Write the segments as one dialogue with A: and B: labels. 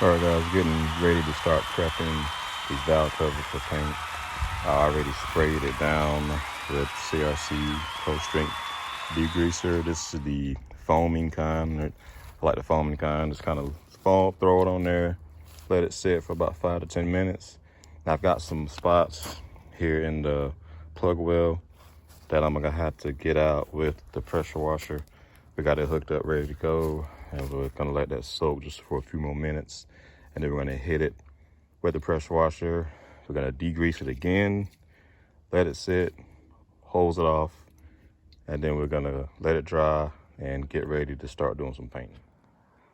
A: Alright guys, getting ready to start prepping these valve covers for paint. I already sprayed it down with CRC Pro Strength degreaser. This is the foaming kind. I like the foaming kind. Just kind of foam, throw it on there, let it sit for about 5 to 10 minutes. Now I've got some spots here in the plug well that I'm gonna have to get out with the pressure washer. We got it hooked up, ready to go, and we're gonna let that soak just for a few more minutes, and then we're gonna hit it with the pressure washer. We're gonna degrease it again, let it sit, hose it off, and then we're gonna let it dry and get ready to start doing some painting.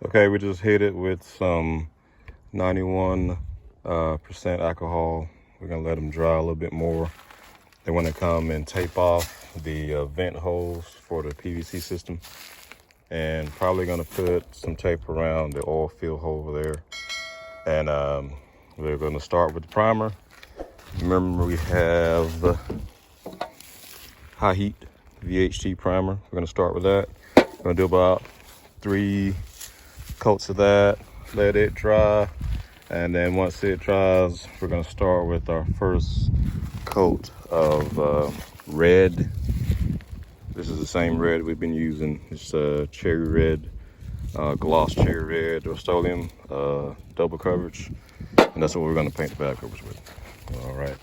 A: Okay, we just hit it with some 91% alcohol. We're gonna let them dry a little bit more. Then when they come and tape off the vent holes for the PVC system, and probably gonna put some tape around the oil fill hole over there. And we're gonna start with the primer. Remember, we have high heat VHT primer. We're gonna start with that. We're gonna do about 3 coats of that, let it dry. And then once it dries, we're gonna start with our first coat of red. This is the same red we've been using. It's cherry red, gloss cherry red, Rust-Oleum, double coverage. And that's what we're gonna paint the back covers with. All right,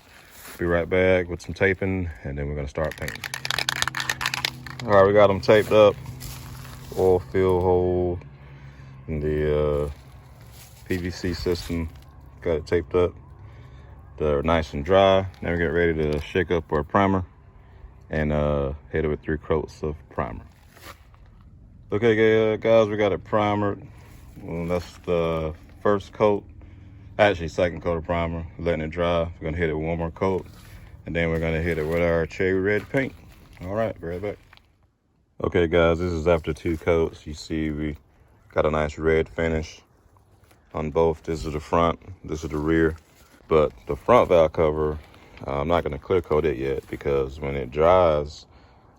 A: be right back with some taping, and then we're gonna start painting. All right, we got them taped up. Oil fill hole in the PVC system, got it taped up. They're nice and dry. Now we get ready to shake up our primer and hit it with 3 coats of primer. Okay guys, we got it primered. Well, that's the first coat, actually second coat of primer. Letting it dry. We're gonna hit it with 1 more coat, and then we're gonna hit it with our cherry red paint. All right, be right back. Okay guys, this is after 2 coats. You see we got a nice red finish on both. This is the front, this is the rear. But the front valve cover, I'm not gonna clear coat it yet, because when it dries,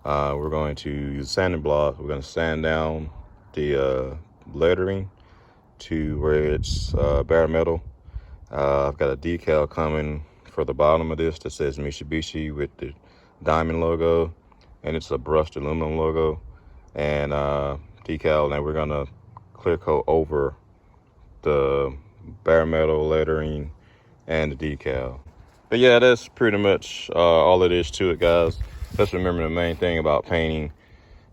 A: we're going to use sanding block. We're gonna sand down the lettering to where it's bare metal. I've got a decal coming for the bottom of this that says Mitsubishi with the diamond logo, and it's a brushed aluminum logo and decal. And we're gonna clear coat over the bare metal lettering and the decal. But yeah, that's pretty much all it is to it, guys. Just remember, the main thing about painting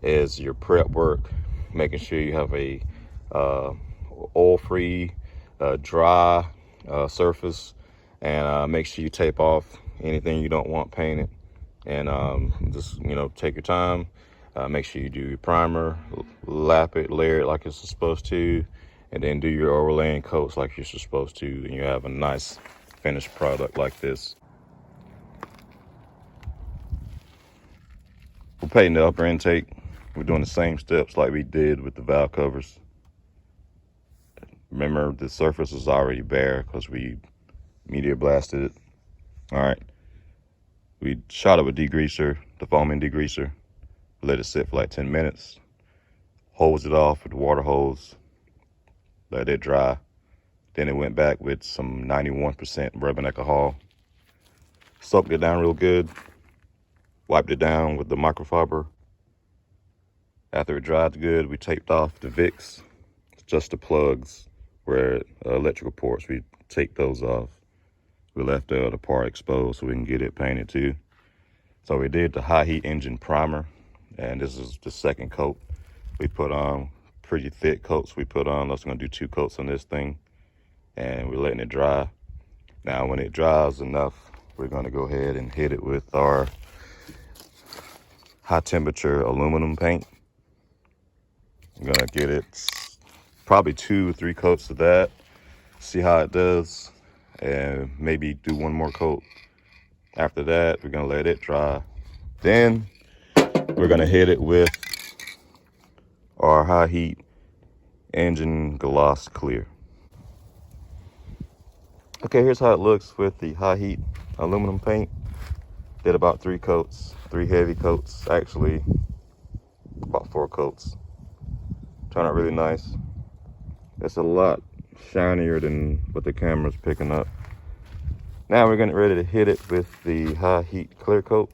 A: is your prep work, making sure you have a oil-free, dry surface, and make sure you tape off anything you don't want painted. And just, take your time. Make sure you do your primer, lap it, layer it like it's supposed to, and then do your overlaying coats like you're supposed to, and you have a nice finished product like this. We're painting the upper intake. We're doing the same steps like we did with the valve covers. Remember, the surface is already bare because we media blasted it. All right, we shot it with degreaser, the foaming degreaser, let it sit for like 10 minutes, hose it off with the water hose, let it dry. Then it went back with some 91% rubbing alcohol, soaked it down real good, wiped it down with the microfiber. After it dried good, we taped off the Vicks, just the plugs where electrical ports, we take those off. We left the other part exposed so we can get it painted too. So we did the high heat engine primer, and this is the second coat. We put on pretty thick coats. We put on, I'm gonna do 2 coats on this thing, and we're letting it dry. Now when it dries enough, we're gonna go ahead and hit it with our high temperature aluminum paint. I'm gonna get it probably 2 or 3 coats of that, see how it does, and maybe do 1 more coat. After that, we're gonna let it dry. Then we're gonna hit it with our high heat engine gloss clear. Okay, here's how it looks with the high heat aluminum paint. Did about 3 coats, 3 heavy coats, actually about 4 coats. Turned out really nice. It's a lot shinier than what the camera's picking up. Now we're getting ready to hit it with the high heat clear coat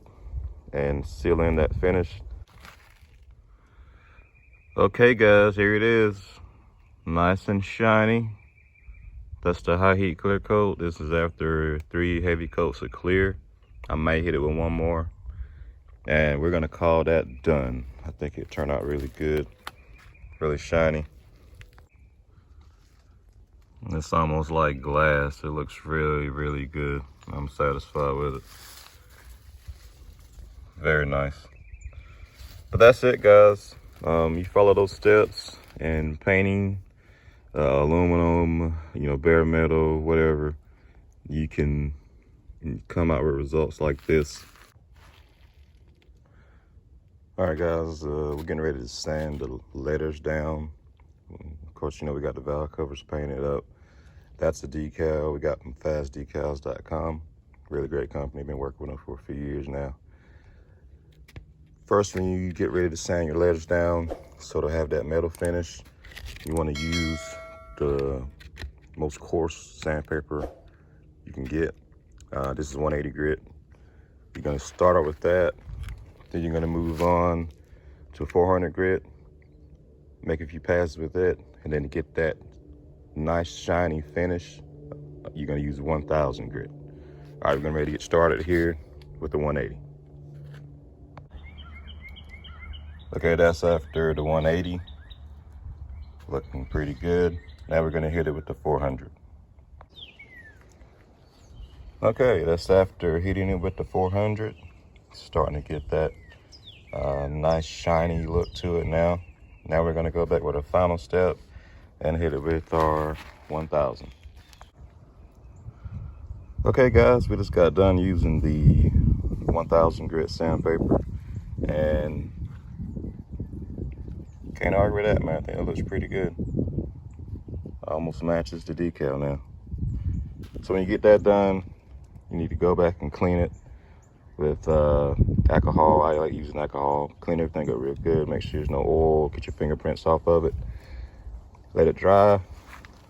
A: and seal in that finish. Okay guys, here it is. Nice and shiny. That's the high heat clear coat. This is after 3 heavy coats of clear. I might hit it with one more. And we're gonna call that done. I think it turned out really good, really shiny. It's almost like glass. It looks really, really good. I'm satisfied with it. Very nice. But that's it, guys. You follow those steps in painting, aluminum, bare metal, whatever. You can come out with results like this. All right, guys, we're getting ready to sand the letters down. Of course, we got the valve covers painted up. That's the decal we got from fastdecals.com. Really great company. Been working with them for a few years now. First, when you get ready to sand your letters down, so to have that metal finish, you want to use the most coarse sandpaper you can get. This is 180 grit. You're going to start out with that. Then you're going to move on to 400 grit, make a few passes with it, and then to get that nice shiny finish, you're going to use 1000 grit. All right, we're getting ready to get started here with the 180. Okay, that's after the 180. Looking pretty good. Now we're going to hit it with the 400. Okay, that's after hitting it with the 400. Starting to get that nice shiny look to it now. Now we're going to go back with a final step and hit it with our 1000. Okay guys, we just got done using the 1000 grit sandpaper, and can't argue with that, man. I think it looks pretty good. Almost matches the decal now. So when you get that done, you need to go back and clean it with alcohol. I like using alcohol. Clean everything up real good. Make sure there's no oil. Get your fingerprints off of it. Let it dry.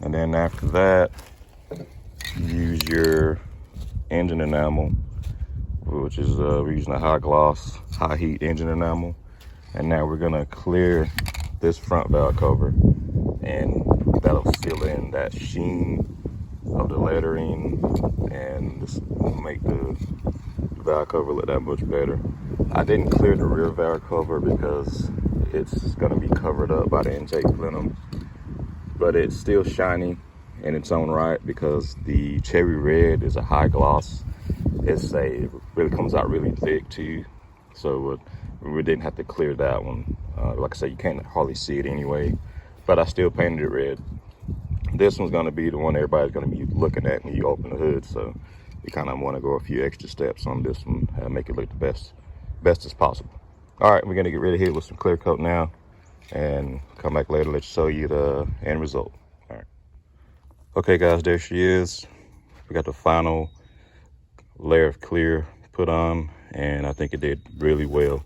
A: And then after that, use your engine enamel, which is we're using a high gloss, high heat engine enamel. And now we're gonna clear this front valve cover, and that'll seal in that sheen of the lettering, and this will make the valve cover look that much better. I didn't clear the rear valve cover because it's gonna be covered up by the intake plenum, but it's still shiny in its own right because the cherry red is a high gloss. It really comes out really thick too, so we didn't have to clear that one. Like I said, you can't hardly see it anyway, but I still painted it red. This one's gonna be the one everybody's gonna be looking at when you open the hood, so you kind of want to go a few extra steps on this one and make it look the best as possible. All right, we're gonna get ready to hit with some clear coat now, and come back later, show you the end result. All right. Okay guys, there she is. We got the final layer of clear put on, and I think it did really well.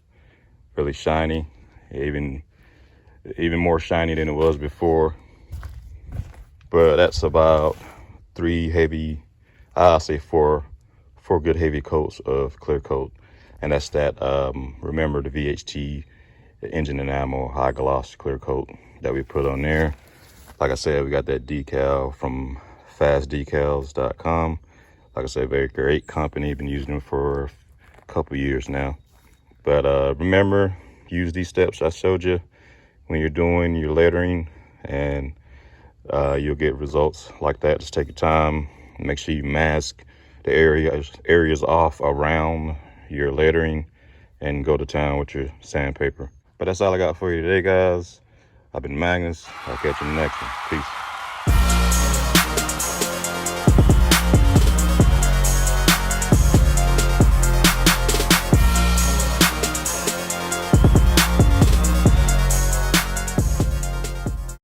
A: Really shiny, even more shiny than it was before. But that's about 3 heavy, I'll say four good heavy coats of clear coat. And that's that, remember the VHT engine enamel high gloss clear coat that we put on there. Like I said, we got that decal from fastdecals.com. Like I said, very great company. Been using them for a couple years now. But remember, use these steps I showed you when you're doing your lettering, and you'll get results like that. Just take your time. Make sure you mask the areas off around your lettering, and go to town with your sandpaper. But that's all I got for you today, guys. I've been Magnus. I'll catch you in the next one. Peace.